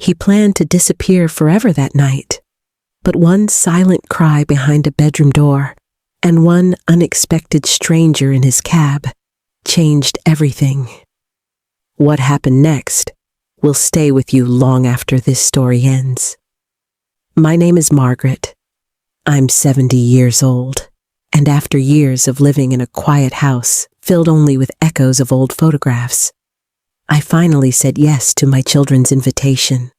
He planned to disappear forever that night. But one silent cry behind a bedroom door and one unexpected stranger in his cab changed everything. What happened next will stay with you long after this story ends. My name is Margaret. I'm 70 years old, and after years of living in a quiet house filled only with echoes of old photographs, I finally said yes to my children's invitation.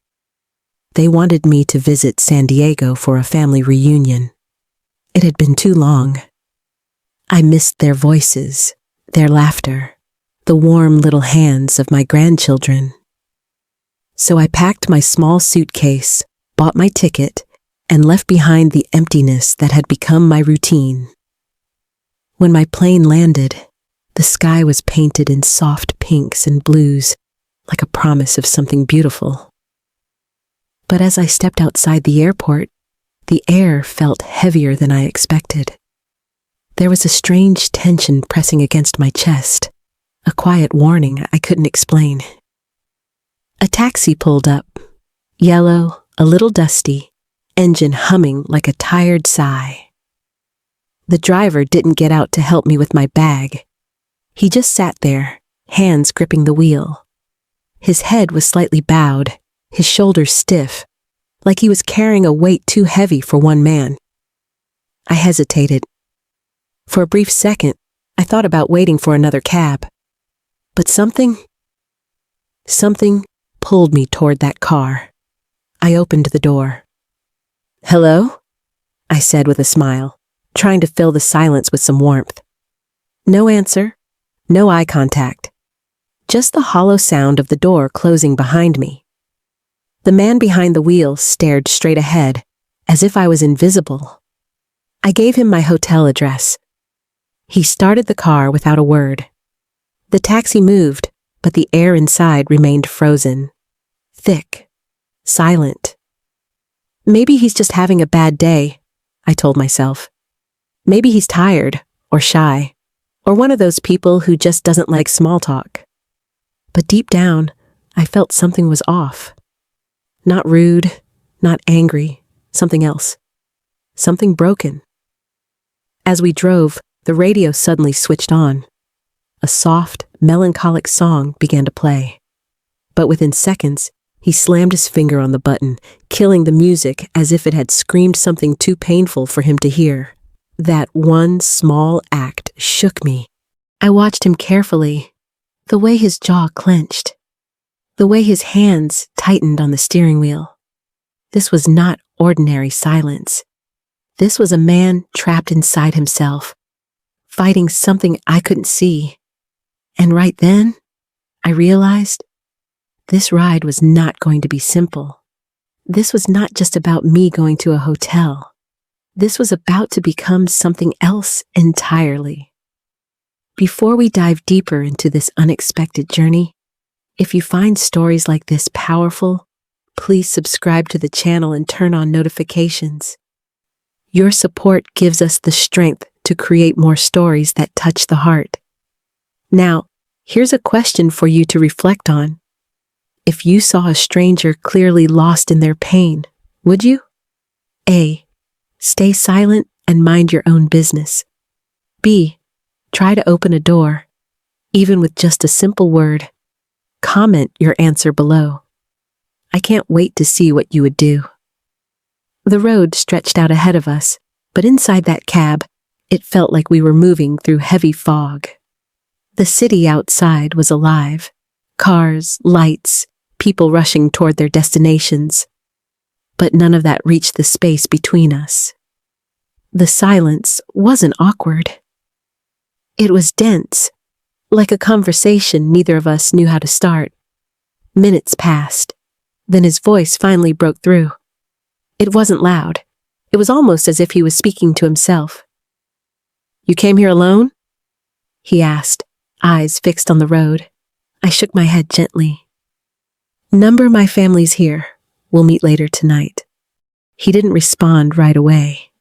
They wanted me to visit San Diego for a family reunion. It had been too long. I missed their voices, their laughter, the warm little hands of my grandchildren. So I packed my small suitcase, bought my ticket, and left behind the emptiness that had become my routine. When my plane landed, the sky was painted in soft pinks and blues, like a promise of something beautiful. But as I stepped outside the airport, the air felt heavier than I expected. There was a strange tension pressing against my chest, a quiet warning I couldn't explain. A taxi pulled up, yellow, a little dusty, engine humming like a tired sigh. The driver didn't get out to help me with my bag. He just sat there, hands gripping the wheel. His head was slightly bowed, his shoulders stiff, like he was carrying a weight too heavy for one man. I hesitated. For a brief second, I thought about waiting for another cab. But something pulled me toward that car. I opened the door. "Hello?" I said with a smile, trying to fill the silence with some warmth. No answer, no eye contact, just the hollow sound of the door closing behind me. The man behind the wheel stared straight ahead, as if I was invisible. I gave him my hotel address. He started the car without a word. The taxi moved, but the air inside remained frozen, thick, silent. Maybe he's just having a bad day, I told myself. Maybe he's tired, or shy, or one of those people who just doesn't like small talk. But deep down, I felt something was off. Not rude, not angry, something else. Something broken. As we drove, the radio suddenly switched on. A soft, melancholic song began to play. But within seconds, he slammed his finger on the button, killing the music as if it had screamed something too painful for him to hear. That one small act shook me. I watched him carefully, the way his jaw clenched, the way his hands tightened on the steering wheel. This was not ordinary silence. This was a man trapped inside himself, fighting something I couldn't see. And right then, I realized this ride was not going to be simple. This was not just about me going to a hotel. This was about to become something else entirely. Before we dive deeper into this unexpected journey, if you find stories like this powerful, please subscribe to the channel and turn on notifications. Your support gives us the strength to create more stories that touch the heart. Now, here's a question for you to reflect on. If you saw a stranger clearly lost in their pain, would you? A. Stay silent and mind your own business. B. Try to open a door, even with just a simple word. Comment your answer below. I can't wait to see what you would do. The road stretched out ahead of us, but inside that cab, it felt like we were moving through heavy fog. The city outside was alive. Cars, lights, people rushing toward their destinations. But none of that reached the space between us. The silence wasn't awkward. It was dense, like a conversation neither of us knew how to start. Minutes passed. Then his voice finally broke through. It wasn't loud. It was almost as if he was speaking to himself. "You came here alone?" he asked, eyes fixed on the road. I shook my head gently. "Number my family's here. We'll meet later tonight." He didn't respond right away.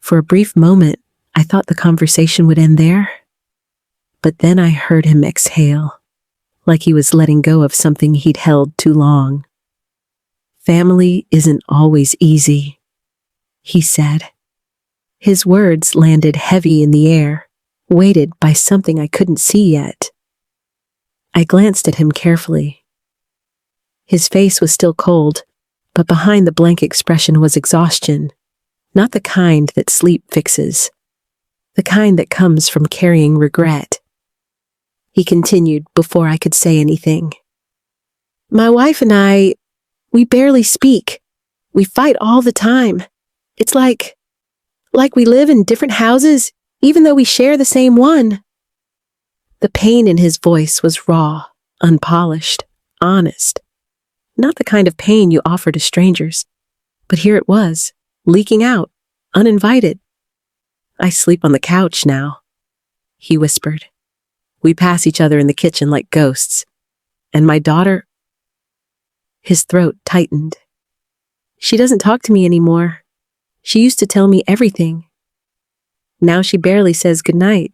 For a brief moment, I thought the conversation would end there. But then I heard him exhale, like he was letting go of something he'd held too long. Family isn't always easy, he said. His words landed heavy in the air, weighted by something I couldn't see yet. I glanced at him carefully. His face was still cold, but behind the blank expression was exhaustion, not the kind that sleep fixes, the kind that comes from carrying regret. He continued before I could say anything. My wife and I, we barely speak. We fight all the time. It's like we live in different houses, even though we share the same one. The pain in his voice was raw, unpolished, honest. Not the kind of pain you offer to strangers, but here it was, leaking out, uninvited. I sleep on the couch now, he whispered. We pass each other in the kitchen like ghosts. And my daughter... His throat tightened. She doesn't talk to me anymore. She used to tell me everything. Now she barely says goodnight.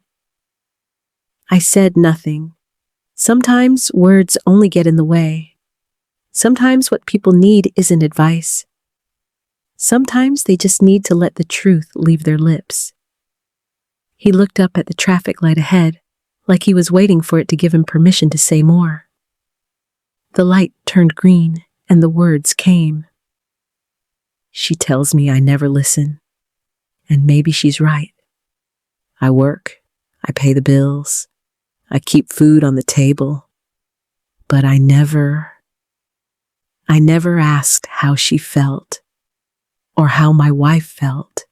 I said nothing. Sometimes words only get in the way. Sometimes what people need isn't advice. Sometimes they just need to let the truth leave their lips. He looked up at the traffic light ahead, like he was waiting for it to give him permission to say more. The light turned green, and the words came. She tells me I never listen, and maybe she's right. I work, I pay the bills, I keep food on the table, but I never asked how she felt, or how my wife felt.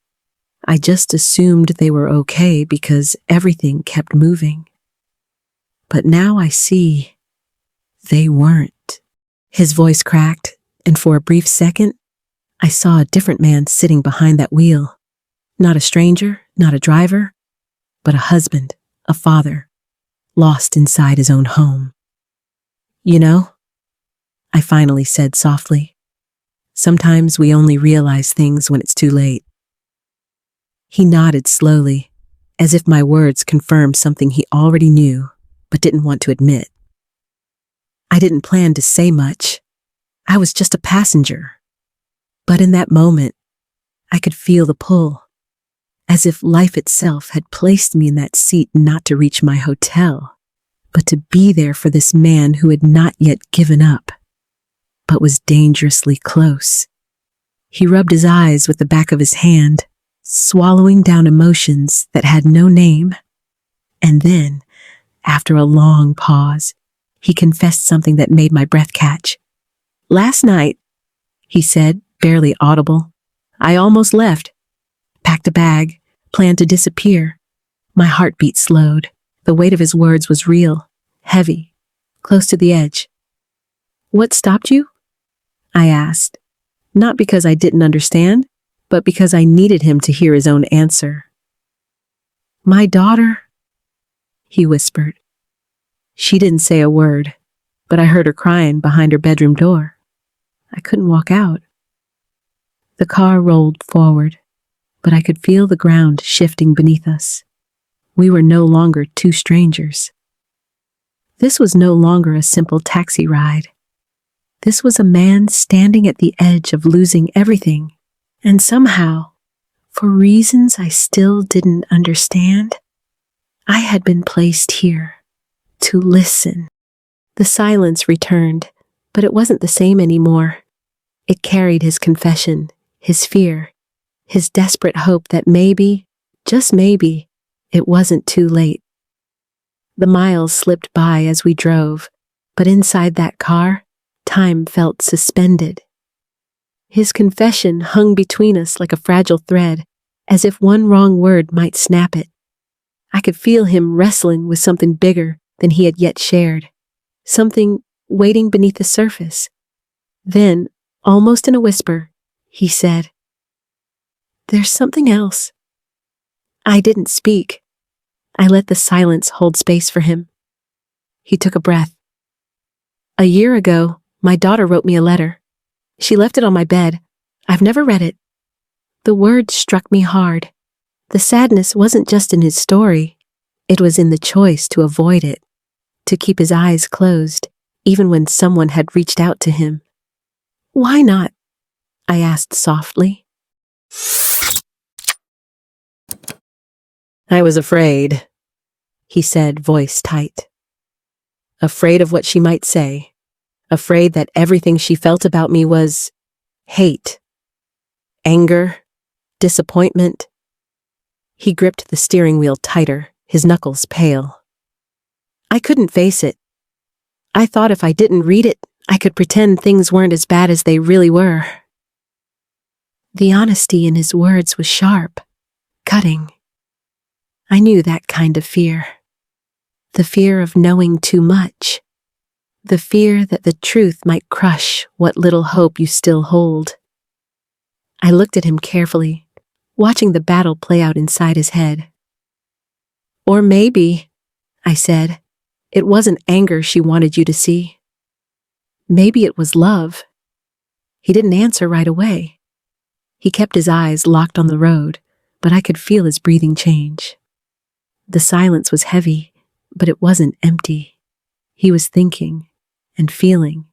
I just assumed they were okay because everything kept moving. But now I see they weren't. His voice cracked, and for a brief second, I saw a different man sitting behind that wheel. Not a stranger, not a driver, but a husband, a father, lost inside his own home. You know, I finally said softly, sometimes we only realize things when it's too late. He nodded slowly, as if my words confirmed something he already knew, but didn't want to admit. I didn't plan to say much. I was just a passenger. But in that moment, I could feel the pull, as if life itself had placed me in that seat not to reach my hotel, but to be there for this man who had not yet given up, but was dangerously close. He rubbed his eyes with the back of his hand, swallowing down emotions that had no name. And then, after a long pause, he confessed something that made my breath catch. Last night, he said, barely audible, I almost left, packed a bag, planned to disappear. My heartbeat slowed. The weight of his words was real, heavy, close to the edge. What stopped you? I asked, not because I didn't understand, but because I needed him to hear his own answer. My daughter, he whispered. She didn't say a word, but I heard her crying behind her bedroom door. I couldn't walk out. The car rolled forward, but I could feel the ground shifting beneath us. We were no longer two strangers. This was no longer a simple taxi ride. This was a man standing at the edge of losing everything, and somehow, for reasons I still didn't understand, I had been placed here to listen. The silence returned, but it wasn't the same anymore. It carried his confession, his fear, his desperate hope that maybe, just maybe, it wasn't too late. The miles slipped by as we drove, but inside that car, time felt suspended. His confession hung between us like a fragile thread, as if one wrong word might snap it. I could feel him wrestling with something bigger than he had yet shared, something waiting beneath the surface. Then, almost in a whisper, he said, "There's something else." I didn't speak. I let the silence hold space for him. He took a breath. A year ago, my daughter wrote me a letter. She left it on my bed. I've never read it. The words struck me hard. The sadness wasn't just in his story. It was in the choice to avoid it, to keep his eyes closed, even when someone had reached out to him. Why not? I asked softly. I was afraid, he said, voice tight. Afraid of what she might say. Afraid that everything she felt about me was hate, anger, disappointment. He gripped the steering wheel tighter, his knuckles pale. I couldn't face it. I thought if I didn't read it, I could pretend things weren't as bad as they really were. The honesty in his words was sharp, cutting. I knew that kind of fear. The fear of knowing too much. The fear that the truth might crush what little hope you still hold. I looked at him carefully, watching the battle play out inside his head. Or maybe, I said, it wasn't anger she wanted you to see. Maybe it was love. He didn't answer right away. He kept his eyes locked on the road, but I could feel his breathing change. The silence was heavy, but it wasn't empty. He was thinking and feeling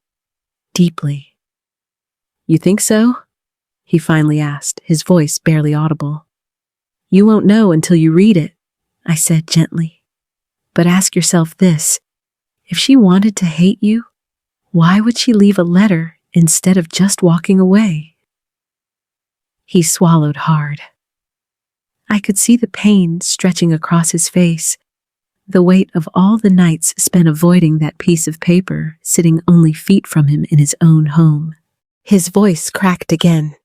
deeply. You think so? He finally asked, his voice barely audible. You won't know until you read it, I said gently. But ask yourself this, if she wanted to hate you, why would she leave a letter instead of just walking away? He swallowed hard. I could see the pain stretching across his face, the weight of all the nights spent avoiding that piece of paper sitting only feet from him in his own home. His voice cracked again.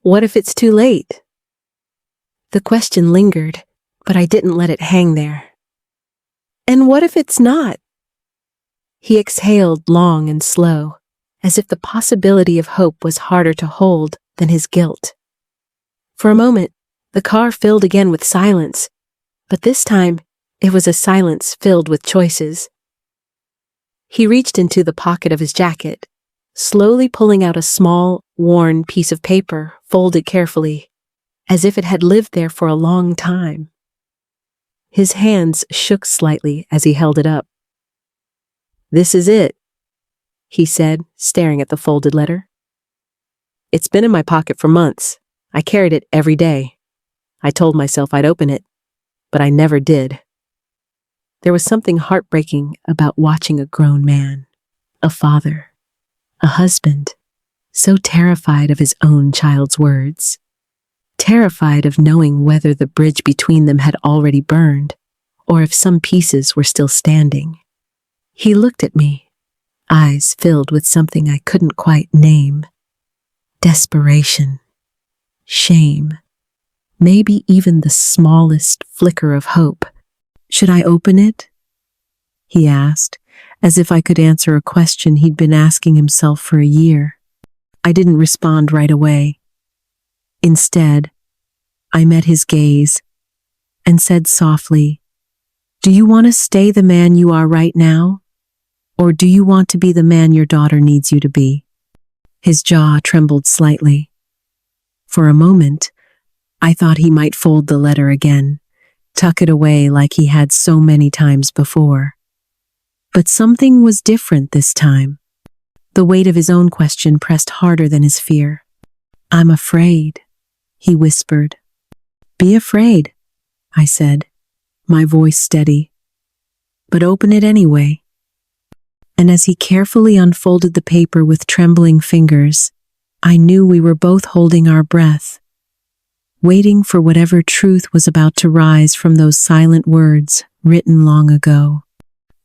What if it's too late? The question lingered, but I didn't let it hang there. And what if it's not? He exhaled long and slow, as if the possibility of hope was harder to hold than his guilt. For a moment, the car filled again with silence, but this time it was a silence filled with choices. He reached into the pocket of his jacket, slowly pulling out a small, worn piece of paper, folded carefully, as if it had lived there for a long time. His hands shook slightly as he held it up. This is it, he said, staring at the folded letter. It's been in my pocket for months. I carried it every day. I told myself I'd open it, but I never did. There was something heartbreaking about watching a grown man, a father, a husband, so terrified of his own child's words, terrified of knowing whether the bridge between them had already burned, or if some pieces were still standing. He looked at me, eyes filled with something I couldn't quite name. Desperation, shame, maybe even the smallest flicker of hope. Should I open it? He asked, as if I could answer a question he'd been asking himself for a year. I didn't respond right away. Instead, I met his gaze and said softly, Do you want to stay the man you are right now? Or do you want to be the man your daughter needs you to be? His jaw trembled slightly. For a moment, I thought he might fold the letter again, tuck it away like he had so many times before. But something was different this time. The weight of his own question pressed harder than his fear. I'm afraid, he whispered. Be afraid, I said, my voice steady. But open it anyway. And as he carefully unfolded the paper with trembling fingers, I knew we were both holding our breath, waiting for whatever truth was about to rise from those silent words written long ago.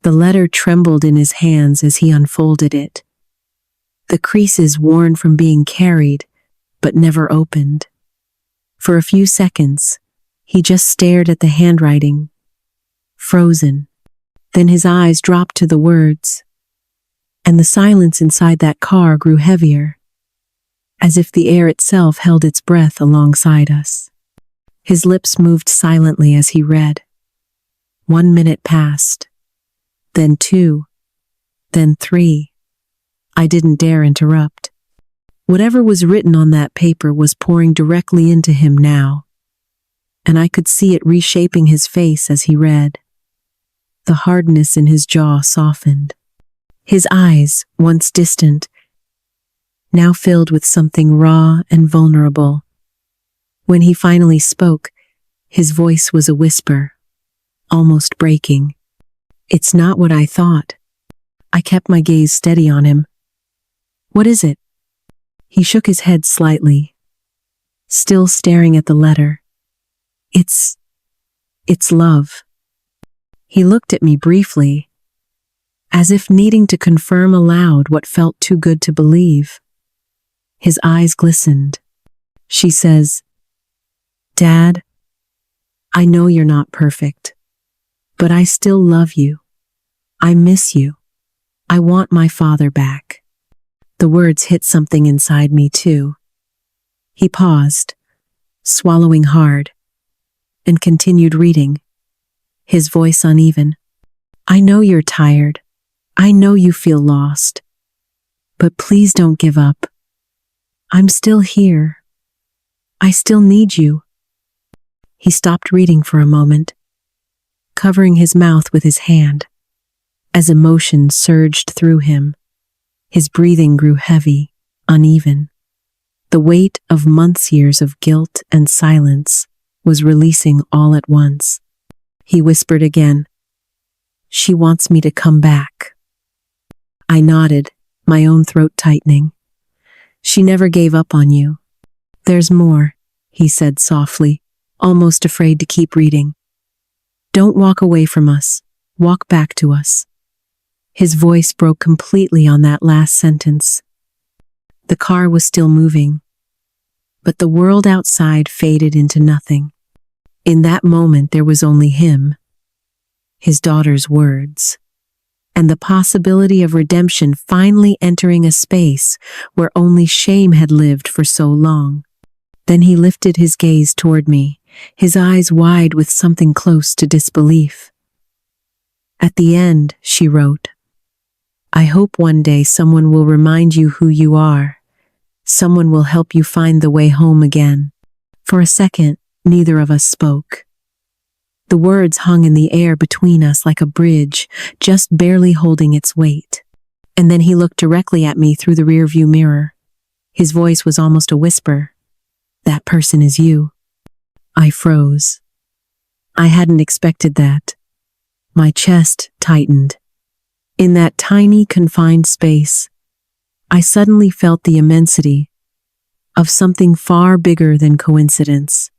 The letter trembled in his hands as he unfolded it, the creases worn from being carried, but never opened. For a few seconds, he just stared at the handwriting, frozen. Then his eyes dropped to the words, and the silence inside that car grew heavier, as if the air itself held its breath alongside us. His lips moved silently as he read. 1 minute passed, then 2, then 3. I didn't dare interrupt. Whatever was written on that paper was pouring directly into him now, and I could see it reshaping his face as he read. The hardness in his jaw softened. His eyes, once distant, now filled with something raw and vulnerable. When he finally spoke, his voice was a whisper, almost breaking. "It's not what I thought." I kept my gaze steady on him. "What is it?" He shook his head slightly, still staring at the letter. It's love." He looked at me briefly, as if needing to confirm aloud what felt too good to believe. His eyes glistened. "She says, 'Dad, I know you're not perfect, but I still love you. I miss you. I want my father back.'" The words hit something inside me too. He paused, swallowing hard, and continued reading, his voice uneven. "I know you're tired. I know you feel lost. But please don't give up. I'm still here. I still need you." He stopped reading for a moment, covering his mouth with his hand. As emotion surged through him, his breathing grew heavy, uneven. The weight of years of guilt and silence was releasing all at once. He whispered again, "She wants me to come back." I nodded, my own throat tightening. "She never gave up on you." "There's more," he said softly, almost afraid to keep reading. "Don't walk away from us. Walk back to us." His voice broke completely on that last sentence. The car was still moving, but the world outside faded into nothing. In that moment there was only him, his daughter's words, and the possibility of redemption finally entering a space where only shame had lived for so long. Then he lifted his gaze toward me, his eyes wide with something close to disbelief. "At the end," she wrote, "I hope one day someone will remind you who you are. Someone will help you find the way home again." For a second, neither of us spoke. The words hung in the air between us like a bridge, just barely holding its weight. And then he looked directly at me through the rearview mirror. His voice was almost a whisper. "That person is you." I froze. I hadn't expected that. My chest tightened. In that tiny, confined space, I suddenly felt the immensity of something far bigger than coincidence.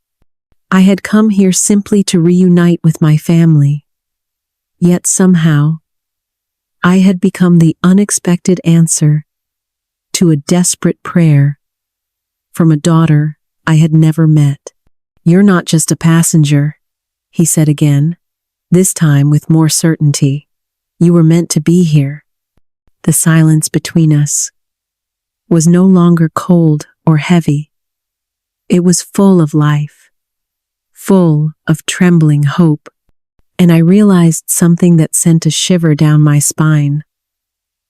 I had come here simply to reunite with my family. Yet somehow, I had become the unexpected answer to a desperate prayer from a daughter I had never met. "You're not just a passenger," he said again, this time with more certainty. "You were meant to be here." The silence between us was no longer cold or heavy. It was full of life, full of trembling hope, and I realized something that sent a shiver down my spine.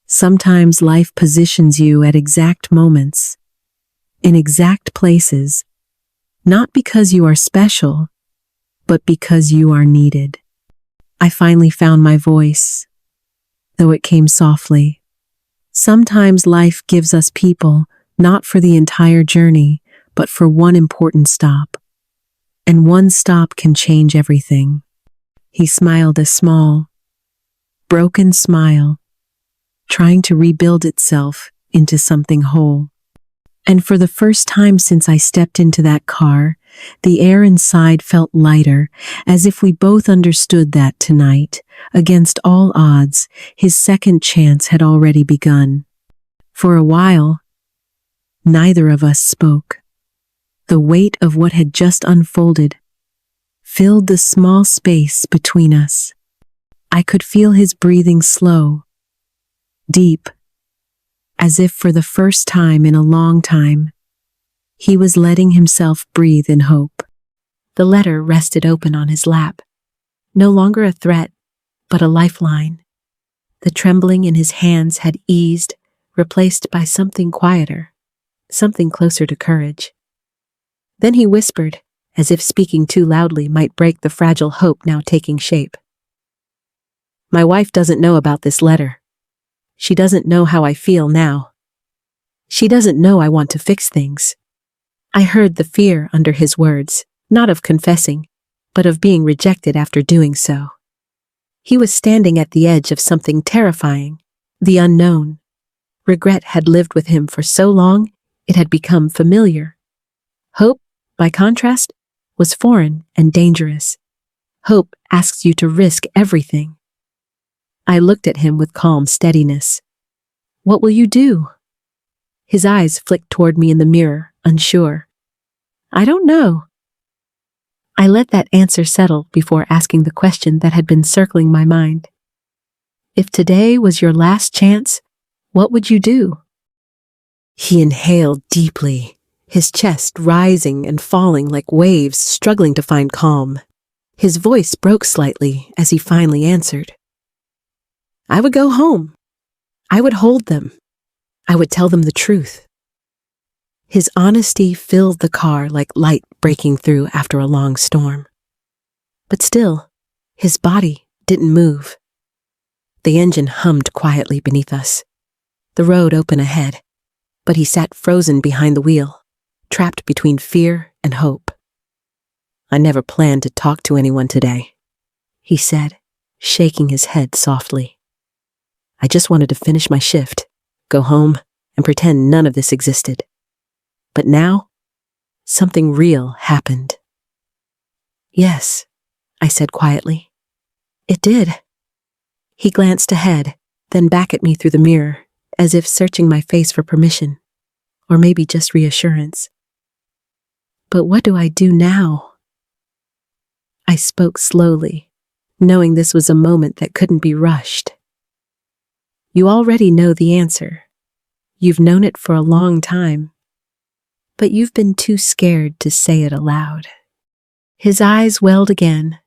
Sometimes life positions you at exact moments, in exact places, not because you are special, but because you are needed. I finally found my voice, though it came softly. Sometimes life gives us people, not for the entire journey, but for one important stop. And one stop can change everything. He smiled a small, broken smile, trying to rebuild itself into something whole. And for the first time since I stepped into that car, the air inside felt lighter, as if we both understood that tonight, against all odds, his second chance had already begun. For a while, neither of us spoke. The weight of what had just unfolded filled the small space between us. I could feel his breathing slow, deep, as if for the first time in a long time, he was letting himself breathe in hope. The letter rested open on his lap, no longer a threat, but a lifeline. The trembling in his hands had eased, replaced by something quieter, something closer to courage. Then he whispered, as if speaking too loudly might break the fragile hope now taking shape. "My wife doesn't know about this letter. She doesn't know how I feel now. She doesn't know I want to fix things. I heard the fear under his words, not of confessing, but of being rejected after doing so. He was standing at the edge of something terrifying, the unknown. Regret had lived with him for so long, it had become familiar. Hope, by contrast, was foreign and dangerous. Hope asks you to risk everything. I looked at him with calm steadiness. What will you do? His eyes flicked toward me in the mirror, unsure. I don't know. I let that answer settle before asking the question that had been circling my mind. If today was your last chance, what would you do? He inhaled deeply, his chest rising and falling like waves struggling to find calm. His voice broke slightly as he finally answered. I would go home. I would hold them. I would tell them the truth. His honesty filled the car like light breaking through after a long storm. But still, his body didn't move. The engine hummed quietly beneath us. The road opened ahead, but he sat frozen behind the wheel, trapped between fear and hope. I never planned to talk to anyone today, he said, shaking his head softly. I just wanted to finish my shift, go home, and pretend none of this existed. But now, something real happened. Yes, I said quietly. It did. He glanced ahead, then back at me through the mirror, as if searching my face for permission, or maybe just reassurance. But what do I do now? I spoke slowly, knowing this was a moment that couldn't be rushed. You already know the answer. You've known it for a long time. But you've been too scared to say it aloud. His eyes welled again,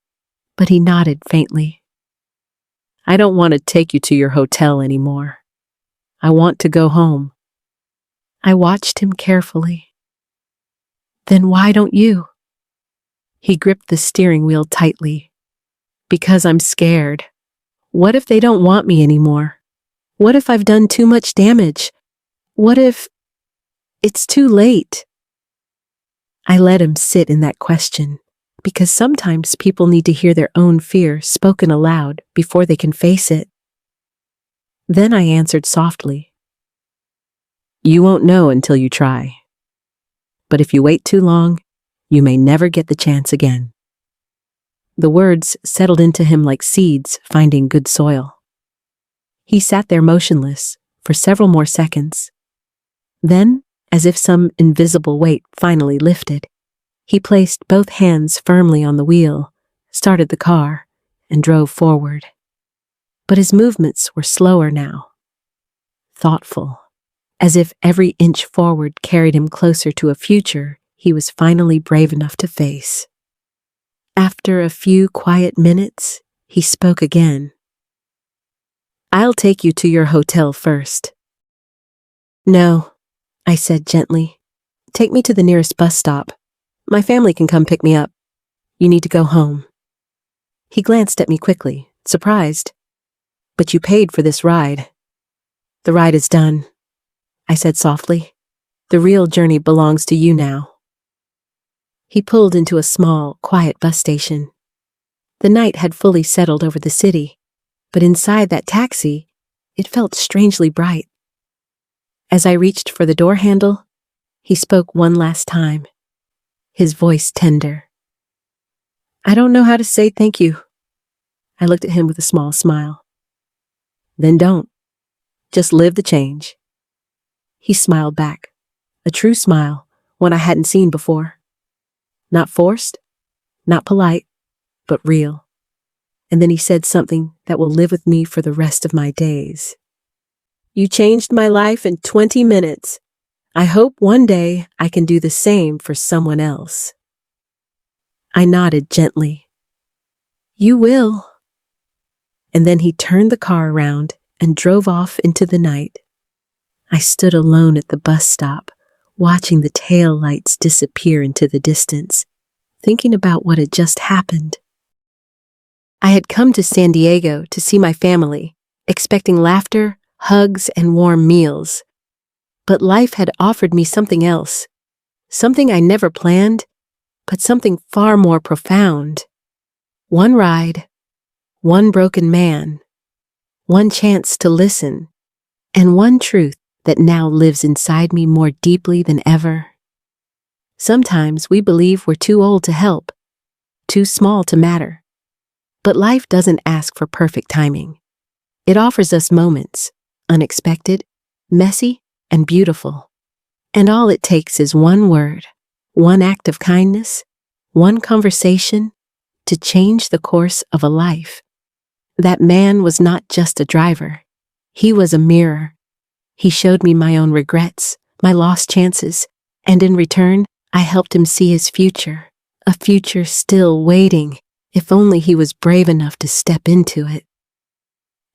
but he nodded faintly. I don't want to take you to your hotel anymore. I want to go home. I watched him carefully. Then why don't you? He gripped the steering wheel tightly. Because I'm scared. What if they don't want me anymore? What if I've done too much damage? What if it's too late? I let him sit in that question, because sometimes people need to hear their own fear spoken aloud before they can face it. Then I answered softly. You won't know until you try. But if you wait too long, you may never get the chance again. The words settled into him like seeds finding good soil. He sat there motionless for several more seconds. Then, as if some invisible weight finally lifted, he placed both hands firmly on the wheel, started the car, and drove forward. But his movements were slower now, thoughtful, as if every inch forward carried him closer to a future he was finally brave enough to face. After a few quiet minutes, he spoke again. I'll take you to your hotel first. No, I said gently. Take me to the nearest bus stop. My family can come pick me up. You need to go home. He glanced at me quickly, surprised. But you paid for this ride. The ride is done, I said softly. The real journey belongs to you now. He pulled into a small, quiet bus station. The night had fully settled over the city, but inside that taxi, it felt strangely bright. As I reached for the door handle, he spoke one last time, his voice tender. I don't know how to say thank you. I looked at him with a small smile. Then don't. Just live the change. He smiled back, a true smile, one I hadn't seen before. Not forced, not polite, but real. And then he said something that will live with me for the rest of my days. You changed my life in 20 minutes. I hope one day I can do the same for someone else. I nodded gently. You will. And then he turned the car around and drove off into the night. I stood alone at the bus stop, watching the tail lights disappear into the distance, thinking about what had just happened. I had come to San Diego to see my family, expecting laughter, hugs, and warm meals. But life had offered me something else, something I never planned, but something far more profound. One ride, one broken man, one chance to listen, and one truth that now lives inside me more deeply than ever. Sometimes we believe we're too old to help, too small to matter. But life doesn't ask for perfect timing. It offers us moments, unexpected, messy, and beautiful. And all it takes is one word, one act of kindness, one conversation to change the course of a life. That man was not just a driver. He was a mirror. He showed me my own regrets, my lost chances, and in return, I helped him see his future, a future still waiting, if only he was brave enough to step into it.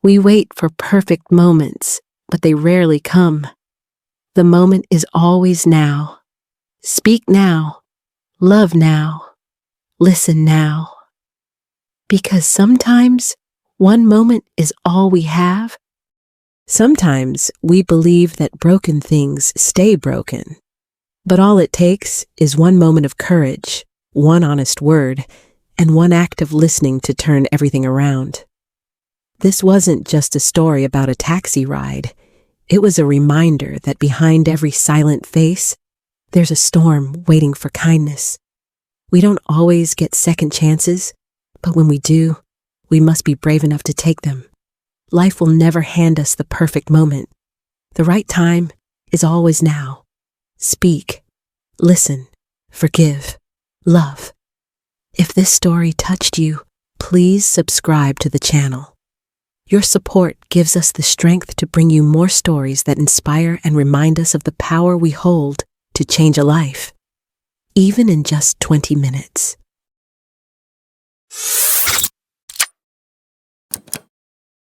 We wait for perfect moments, but they rarely come. The moment is always now. Speak now. Love now. Listen now. Because sometimes one moment is all we have. Sometimes we believe that broken things stay broken. But all it takes is one moment of courage, one honest word, and one act of listening to turn everything around. This wasn't just a story about a taxi ride. It was a reminder that behind every silent face, there's a storm waiting for kindness. We don't always get second chances, but when we do, we must be brave enough to take them. Life will never hand us the perfect moment. The right time is always now. Speak, listen, forgive, love. If this story touched you, please subscribe to the channel. Your support gives us the strength to bring you more stories that inspire and remind us of the power we hold to change a life, even in just 20 minutes.